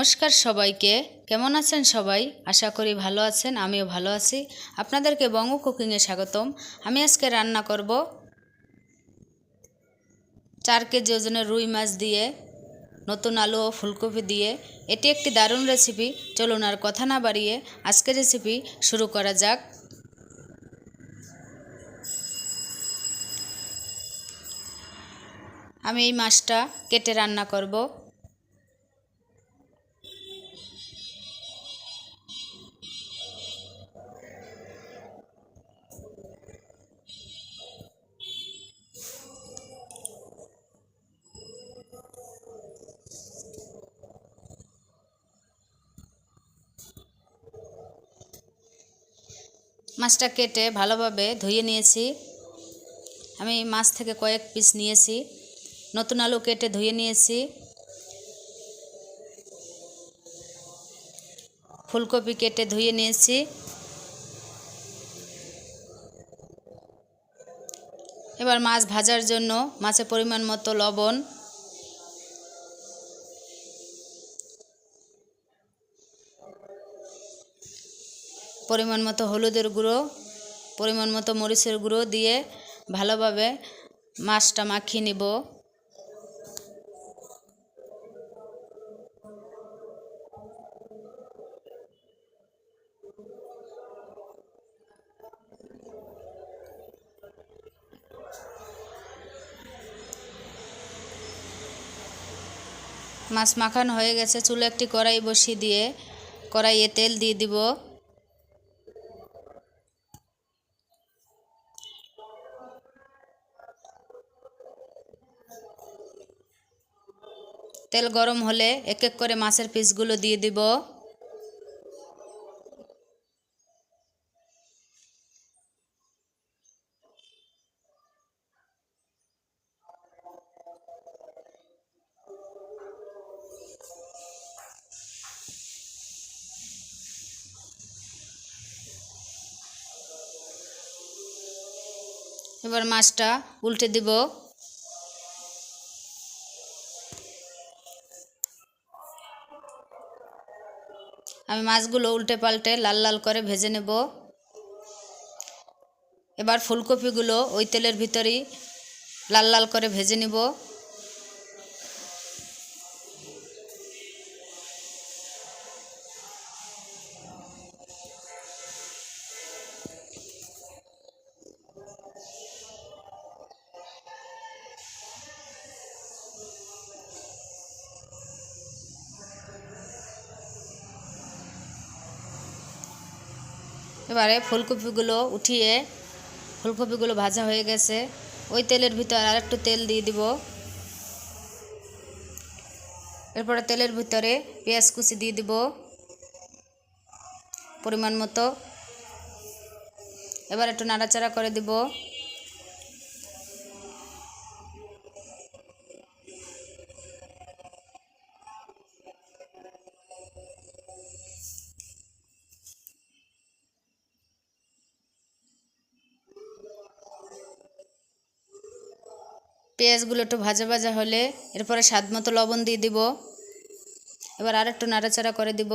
নমস্কার সবাইকে। কেমন আছেন সবাই? আশা করি ভালো আছেন, আমিও ভালো আছি। আপনাদেরকে বঙ্গ কুকিংয়ে স্বাগতম। আমি আজকে রান্না করব 4 কেজি ওজনের রুই মাছ দিয়ে নতুন আলু ও ফুলকপি দিয়ে। এটি একটি দারুণ রেসিপি। চলুন আর কথা না বাড়িয়ে আজকের রেসিপি শুরু করা যাক। আমি এই মাছটা কেটে রান্না করব। মাছটা কেটে ভালোভাবে ধুয়ে নিয়েছি। আমি মাছ থেকে কয়েক পিস নিয়েছি। নতুন আলু কেটে ধুয়ে নিয়েছি। ফুলকপি কেটে ধুয়ে নিয়েছি। এবার মাছ ভাজার জন্য মাছে পরিমাণ মতো লবণ, পরিমাণ মতো হলুদের গুঁড়ো, পরিমাণ মতো মরিচের গুঁড়ো দিয়ে ভালোভাবে মাছটা মাখিয়ে নিব। মাছ মাখানো হয়ে গেছে। চুলে একটি কড়াই বসিয়ে দিয়ে কড়াইয়ে তেল দিয়ে দিব। তেল গরম হলে এক এক করে মাছের পিসগুলো দিয়ে দিব। এবার মাছটা উল্টে দিব। আমি মাছগুলো উল্টে পাল্টে লাল লাল করে ভেজে নেব। এবার ফুলকপিগুলো ওই তেলের ভিতরেই লাল লাল করে ভেজে নিব। এবারে ফুলকপিগুলো ভাজা হয়ে গেছে। ওই তেলের ভিতর আর একটু তেল দিয়ে দিব। এরপরে তেলের ভিতরে পেঁয়াজ কুচি দিয়ে দিব পরিমাণ মতো। এবার একটু নাড়াচাড়া করে দিব। পেঁয়াজগুলো একটু ভাজা ভাজা হলে এরপরে স্বাদ মতো লবণ দিয়ে দিব। এবার আর একটু নাড়াচাড়া করে দিব।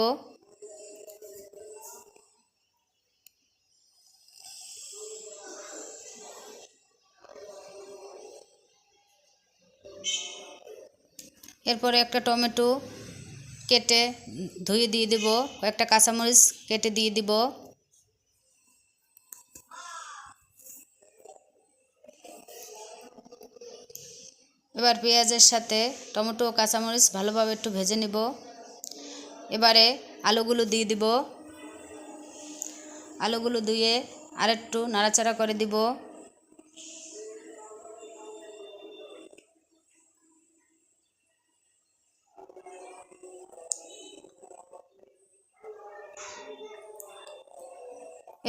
এরপরে একটা টমেটো কেটে ধুয়ে দিয়ে দিব। একটা কাঁচামরিচ কেটে দিয়ে দিব। এবার পেঁয়াজের সাথে টমেটো ও কাঁচামরিচ ভালোভাবে একটু ভেজে নিব। এবারে আলুগুলো দিয়ে দিব। আলুগুলো ধুয়ে আর একটু নাড়াচাড়া করে দিব।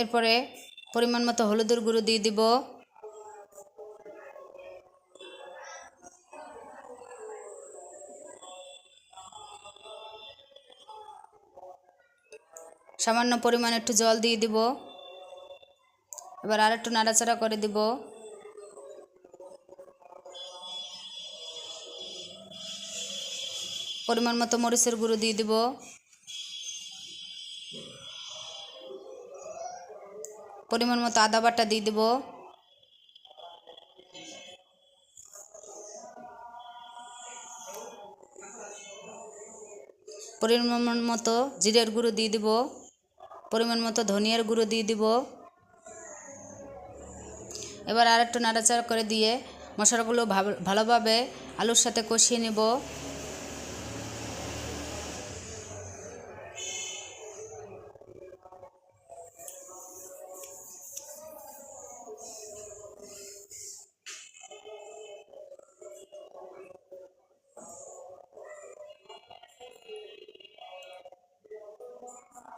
এরপরে পরিমাণ মতো হলুদের গুঁড়ো দিয়ে দিব। সামান্য পরিমাণ একটু জল দিয়ে দিব। এবার আর একটু নাড়াচাড়া করে দিব। পরিমাণ মতো মরিচের গুঁড়ো দিয়ে দিব, পরিমাণ মতো আদা বাটা দিয়ে দিব, পরিমাণ মতো জিরের গুঁড়ো দিয়ে দিব, পরিমাণ মতো ধনিয়ার গুঁড়ো দিয়ে দিব। এবার আর একটু নাড়াচাড়া করে দিয়ে মশলাগুলো ভালোভাবে আলুর সাথে কষিয়ে নেব।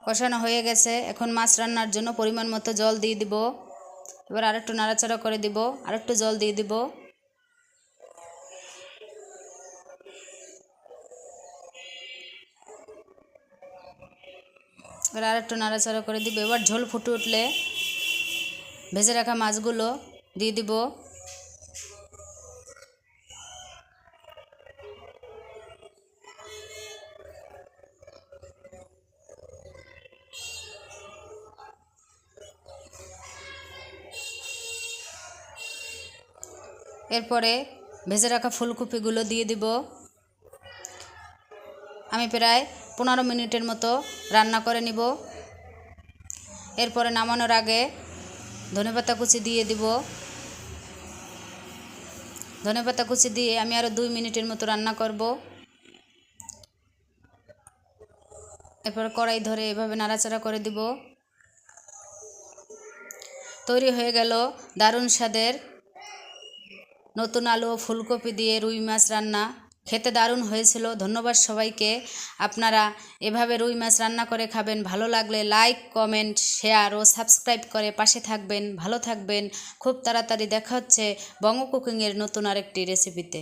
কষানো হয়ে গেছে, এখন মাছ রান্নার জন্য পরিমাণ মতো জল দিয়ে দিব। এবার আর একটু নাড়াচাড়া করে দিব, আর একটু জল দিয়ে দিব। এবার আর একটু নাড়াচাড়া করে দিব। এবার ঝোল ফুটে উঠলে ভেজে রাখা মাছগুলো দিয়ে দিব। এরপরে ভেজে রাখা ফুলকপিগুলো দিয়ে দিব। আমি প্রায় 15 মিনিটের মতো রান্না করে নিব। এরপরে নামানোর আগে ধনেপাতা কুচি দিয়ে দিব। ধনেপাতা কুচি দিয়ে আমি আরও 2 মিনিটের মতো রান্না করব। এরপর কড়াই ধরে এভাবে নাড়াচাড়া করে দিব। তৈরি হয়ে গেল দারুণ স্বাদের নতুন আলু ও ফুলকপি দিয়ে রুই মাছ রান্না। খেতে দারুণ হয়েছিল। ধন্যবাদ সবাইকে। আপনারা এভাবে রুই মাছ রান্না করে খাবেন। ভালো লাগলে লাইক, কমেন্ট, শেয়ার ও সাবস্ক্রাইব করে পাশে থাকবেন। ভালো থাকবেন। খুব তাড়াতাড়ি দেখা হচ্ছে বঙ্গ কুকিংয়ের নতুন আরেকটি রেসিপিতে।